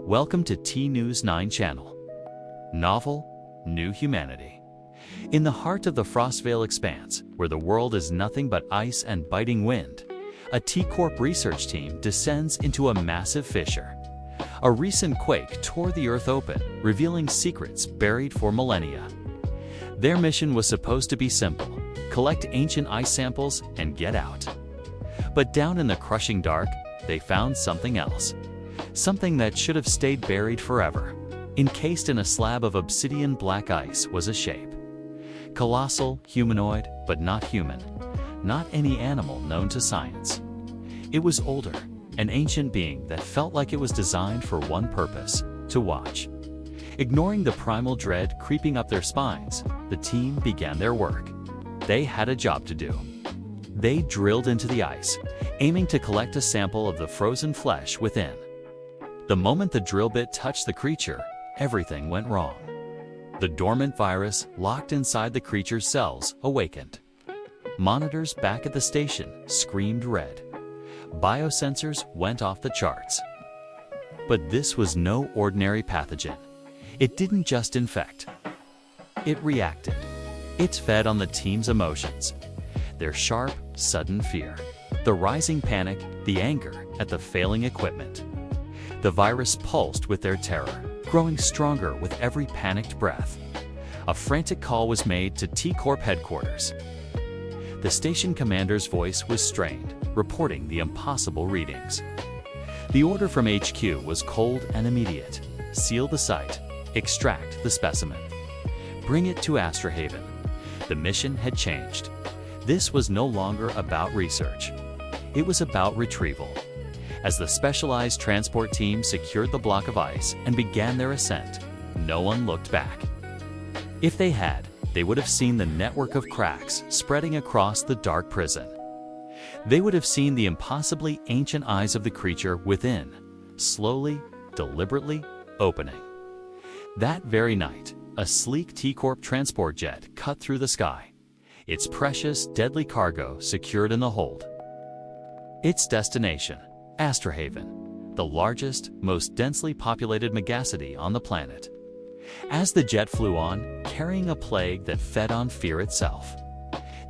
Welcome to T-News 9 channel. Novel, New Humanity. In the heart of the Frostvale Expanse, where the world is nothing but ice and biting wind, a T-Corp research team descends into a massive fissure. A recent quake tore the Earth open, revealing secrets buried for millennia. Their mission was supposed to be simple: collect ancient ice samples and get out. But down in the crushing dark, they found something else. Something that should have stayed buried forever. Encased in a slab of obsidian black ice was a shape. Colossal, humanoid, but not human. Not any animal known to science. It was older, an ancient being that felt like it was designed for one purpose: to watch. Ignoring the primal dread creeping up their spines, the team began their work. They had a job to do. They drilled into the ice, aiming to collect a sample of the frozen flesh within. The moment the drill bit touched the creature, everything went wrong. The dormant virus locked inside the creature's cells awakened. Monitors back at the station screamed red. Biosensors went off the charts. But this was no ordinary pathogen. It didn't just infect. It reacted. It fed on the team's emotions. Their sharp, sudden fear. The rising panic, the anger at the failing equipment. The virus pulsed with their terror, growing stronger with every panicked breath. A frantic call was made to T-Corp headquarters. The station commander's voice was strained, reporting the impossible readings. The order from HQ was cold and immediate. Seal the site. Extract the specimen. Bring it to Astrohaven. The mission had changed. This was no longer about research. It was about retrieval. As the specialized transport team secured the block of ice and began their ascent, no one looked back. If they had, they would have seen the network of cracks spreading across the dark prison. They would have seen the impossibly ancient eyes of the creature within, slowly, deliberately opening. That very night, a sleek T-Corp transport jet cut through the sky, its precious, deadly cargo secured in the hold. Its destination: Astrohaven, the largest, most densely populated megacity on the planet. As the jet flew on, carrying a plague that fed on fear itself,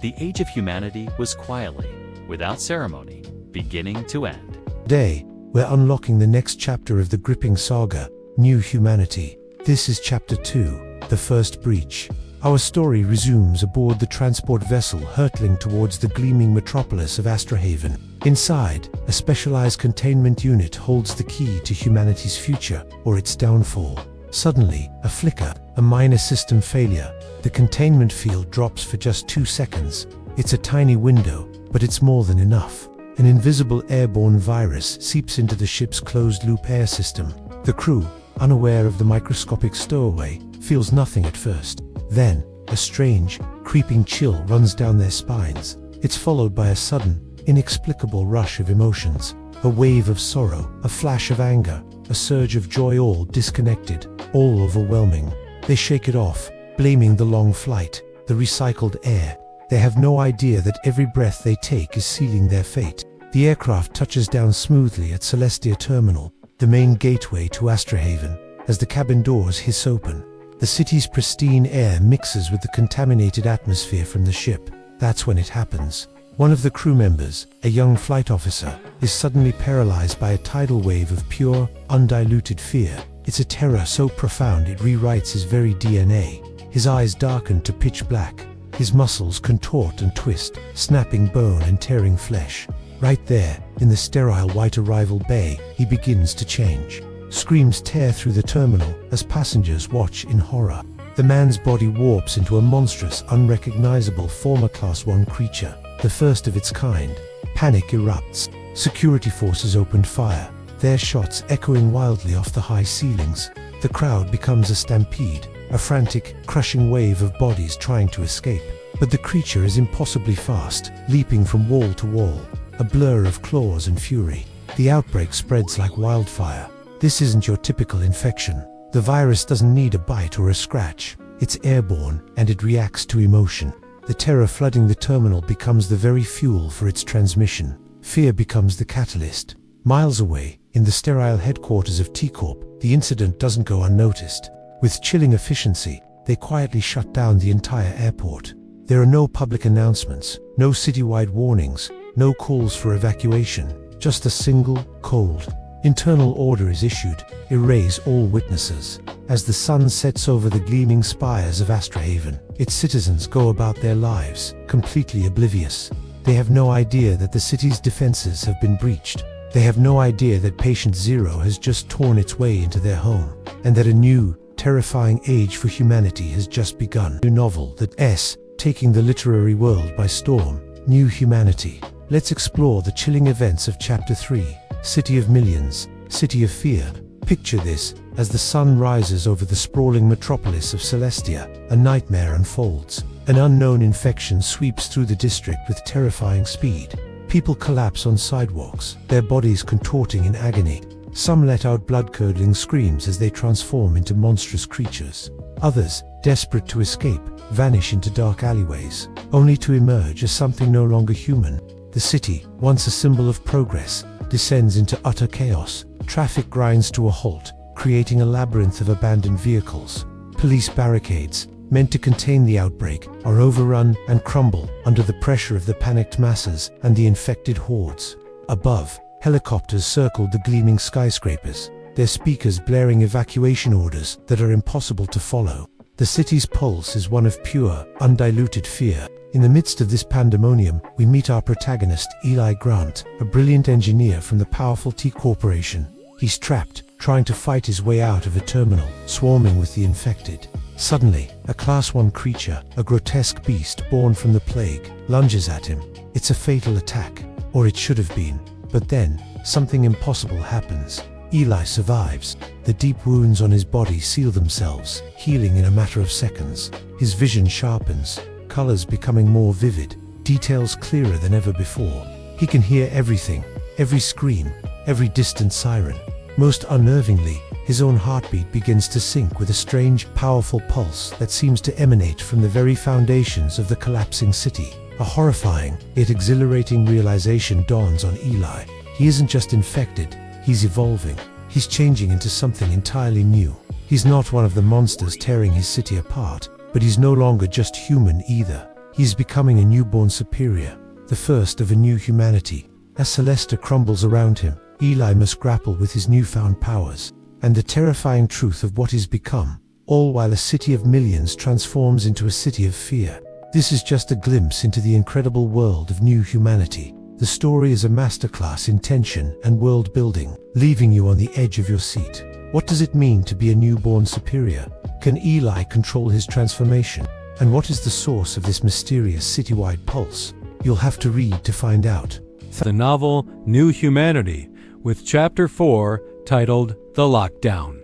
the age of humanity was quietly, without ceremony, beginning to end. Today, we're unlocking the next chapter of the gripping saga, New Humanity. This is Chapter 2, The First Breach. Our story resumes aboard the transport vessel hurtling towards the gleaming metropolis of Astrohaven. Inside, a specialized containment unit holds the key to humanity's future or its downfall. Suddenly, a flicker, a minor system failure. The containment field drops for just 2 seconds. It's a tiny window, but it's more than enough. An invisible airborne virus seeps into the ship's closed-loop air system. The crew, unaware of the microscopic stowaway, feels nothing at first. Then, a strange, creeping chill runs down their spines. It's followed by a sudden, inexplicable rush of emotions. A wave of sorrow, a flash of anger, a surge of joy, all disconnected, all overwhelming. They shake it off, blaming the long flight, the recycled air. They have no idea that every breath they take is sealing their fate. The aircraft touches down smoothly at Celestia Terminal, the main gateway to Astrohaven. As the cabin doors hiss open, the city's pristine air mixes with the contaminated atmosphere from the ship. That's when it happens. One of the crew members, a young flight officer, is suddenly paralyzed by a tidal wave of pure, undiluted fear. It's a terror so profound it rewrites his very DNA. His eyes darken to pitch black. His muscles contort and twist, snapping bone and tearing flesh. Right there, in the sterile white arrival bay, he begins to change. Screams tear through the terminal as passengers watch in horror. The man's body warps into a monstrous, unrecognizable former Class 1 creature, the first of its kind. Panic erupts. Security forces opened fire, their shots echoing wildly off the high ceilings. The crowd becomes a stampede, a frantic, crushing wave of bodies trying to escape. But the creature is impossibly fast, leaping from wall to wall, a blur of claws and fury. The outbreak spreads like wildfire. This isn't your typical infection. The virus doesn't need a bite or a scratch. It's airborne, and it reacts to emotion. The terror flooding the terminal becomes the very fuel for its transmission. Fear becomes the catalyst. Miles away, In the sterile headquarters of T-Corp, the incident doesn't go unnoticed. With chilling efficiency, they quietly shut down the entire airport. There are no public announcements, no citywide warnings, no calls for evacuation, just a single, cold, internal order is issued: erase all witnesses. As the sun sets over the gleaming spires of Astrahaven, its citizens go about their lives, completely oblivious. They have no idea that the city's defenses have been breached. They have no idea that Patient Zero has just torn its way into their home, and that a new, terrifying age for humanity has just begun. A new novel that's taking the literary world by storm, New Humanity. Let's explore the chilling events of Chapter 3, City of Millions, City of Fear. Picture this: as the sun rises over the sprawling metropolis of Celestia, a nightmare unfolds. An unknown infection sweeps through the district with terrifying speed. People collapse on sidewalks, their bodies contorting in agony. Some let out blood-curdling screams as they transform into monstrous creatures. Others, desperate to escape, vanish into dark alleyways, only to emerge as something no longer human. The city, once a symbol of progress, descends into utter chaos. Traffic grinds to a halt, creating a labyrinth of abandoned vehicles. Police barricades, meant to contain the outbreak, are overrun and crumble under the pressure of the panicked masses and the infected hordes. Above, helicopters circled the gleaming skyscrapers, their speakers blaring evacuation orders that are impossible to follow. The city's pulse is one of pure, undiluted fear. In the midst of this pandemonium, we meet our protagonist, Eli Grant, a brilliant engineer from the powerful T Corporation. He's trapped, trying to fight his way out of a terminal swarming with the infected. Suddenly, a Class 1 creature, a grotesque beast born from the plague, lunges at him. It's a fatal attack, or it should have been. But then, something impossible happens. Eli survives. The deep wounds on his body seal themselves, healing in a matter of seconds. His vision sharpens, colors becoming more vivid, details clearer than ever before. He can hear everything, every scream, every distant siren. Most unnervingly, his own heartbeat begins to sync with a strange, powerful pulse that seems to emanate from the very foundations of the collapsing city. A horrifying, yet exhilarating realization dawns on Eli. He isn't just infected, he's evolving. He's changing into something entirely new. He's not one of the monsters tearing his city apart, but he's no longer just human either. He's becoming a newborn superior, the first of a new humanity. As Celestia crumbles around him, Eli must grapple with his newfound powers and the terrifying truth of what he's become, all while a city of millions transforms into a city of fear. This is just a glimpse into the incredible world of New Humanity. The story is a masterclass in tension and world building, leaving you on the edge of your seat. What does it mean to be a newborn superior? Can Eli control his transformation? And what is the source of this mysterious citywide pulse? You'll have to read to find out. The novel New Humanity, with Chapter 4 titled The Lockdown.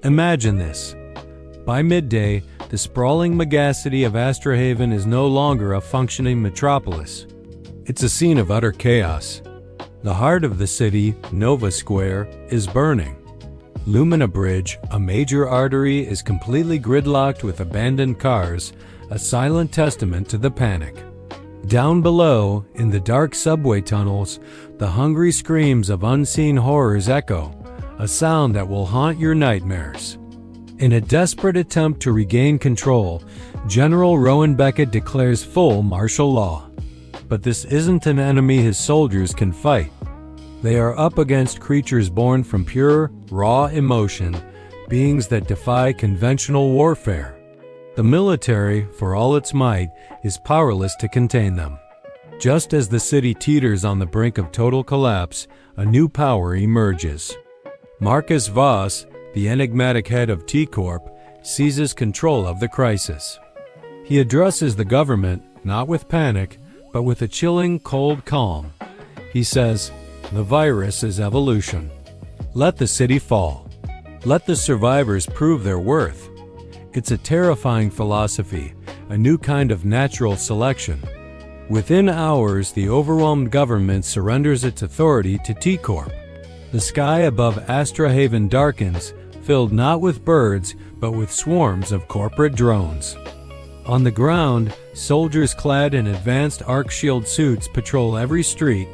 Imagine this. By midday, the sprawling megacity of Astrahaven is no longer a functioning metropolis. It's a scene of utter chaos. The heart of the city, Nova Square, is burning. Lumina Bridge, a major artery, is completely gridlocked with abandoned cars, a silent testament to the panic. Down below, in the dark subway tunnels, the hungry screams of unseen horrors echo, a sound that will haunt your nightmares. In a desperate attempt to regain control, General Rowan Beckett declares full martial law. But this isn't an enemy his soldiers can fight. They are up against creatures born from pure, raw emotion, beings that defy conventional warfare. The military, for all its might, is powerless to contain them. Just as the city teeters on the brink of total collapse, a new power emerges. Marcus Voss, the enigmatic head of T-Corp, seizes control of the crisis. He addresses the government, not with panic, but with a chilling, cold calm. He says, "The virus is evolution. Let the city fall. Let the survivors prove their worth." It's a terrifying philosophy, a new kind of natural selection. Within hours, the overwhelmed government surrenders its authority to T-Corp. The sky above Astrahaven darkens, filled not with birds, but with swarms of corporate drones. On the ground, soldiers clad in advanced arc shield suits patrol every street,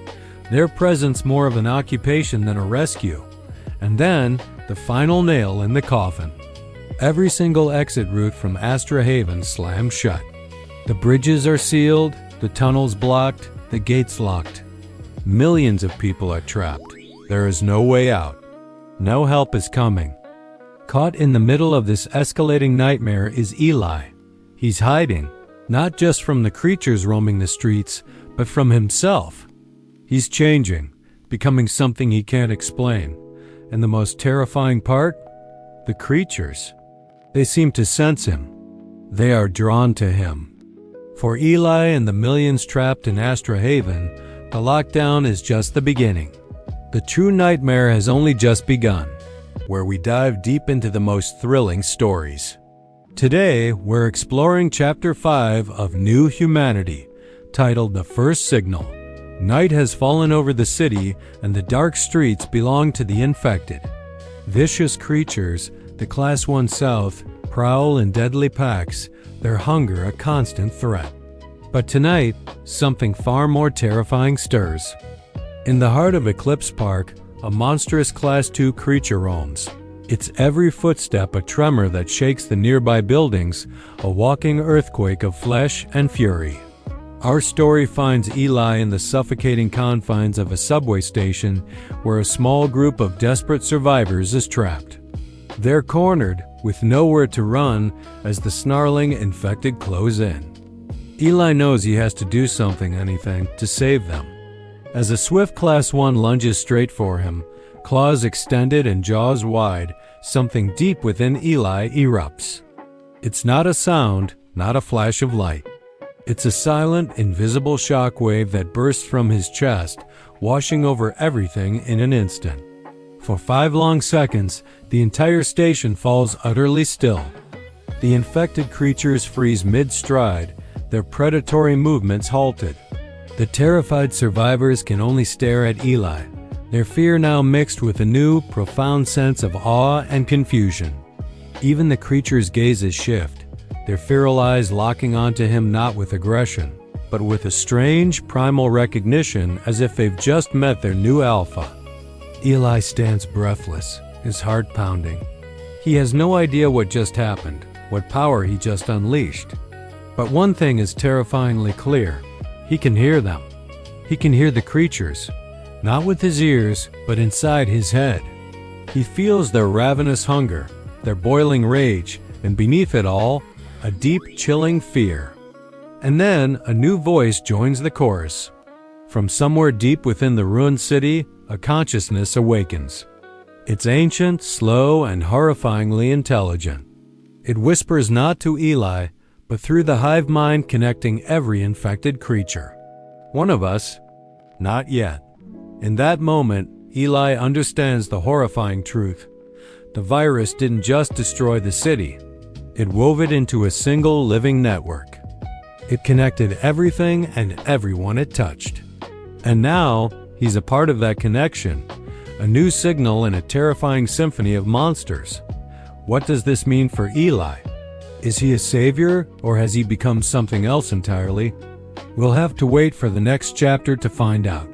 their presence more of an occupation than a rescue. And then, the final nail in the coffin. Every single exit route from Astra Haven slams shut. The bridges are sealed, the tunnels blocked, the gates locked. Millions of people are trapped. There is no way out. No help is coming. Caught in the middle of this escalating nightmare is Eli. He's hiding, not just from the creatures roaming the streets, but from himself. He's changing, becoming something he can't explain. And the most terrifying part? The creatures. They seem to sense him. They are drawn to him. For Eli and the millions trapped in Astra Haven, the lockdown is just the beginning. The true nightmare has only just begun, where we dive deep into the most thrilling stories. Today, we're exploring Chapter 5 of New Humanity, titled The First Signal. Night has fallen over the city, and the dark streets belong to the infected. Vicious creatures, the Class 1 South, prowl in deadly packs, their hunger a constant threat. But tonight, something far more terrifying stirs. In the heart of Eclipse Park, a monstrous Class 2 creature roams. Its every footstep a tremor that shakes the nearby buildings, a walking earthquake of flesh and fury. Our story finds Eli in the suffocating confines of a subway station where a small group of desperate survivors is trapped. They're cornered, with nowhere to run as the snarling infected close in. Eli knows he has to do anything to save them. As a swift Class 1 lunges straight for him, claws extended and jaws wide, something deep within Eli erupts. It's not a sound, not a flash of light. It's a silent, invisible shockwave that bursts from his chest, washing over everything in an instant. For 5 long seconds, the entire station falls utterly still. The infected creatures freeze mid-stride, their predatory movements halted. The terrified survivors can only stare at Eli, their fear now mixed with a new, profound sense of awe and confusion. Even the creatures' gazes shift, their feral eyes locking onto him not with aggression, but with a strange, primal recognition as if they've just met their new alpha. Eli stands breathless, his heart pounding. He has no idea what just happened, what power he just unleashed. But one thing is terrifyingly clear. He can hear them. He can hear the creatures, not with his ears, but inside his head. He feels their ravenous hunger, their boiling rage, and beneath it all, a deep, chilling fear. And then a new voice joins the chorus. From somewhere deep within the ruined city, a consciousness awakens. It's ancient, slow, and horrifyingly intelligent. It whispers not to Eli, but through the hive mind connecting every infected creature. One of us? Not yet. In that moment, Eli understands the horrifying truth. The virus didn't just destroy the city. It wove it into a single living network. It connected everything and everyone it touched. And now, he's a part of that connection, a new signal in a terrifying symphony of monsters. What does this mean for Eli? Is he a savior, or has he become something else entirely? We'll have to wait for the next chapter to find out.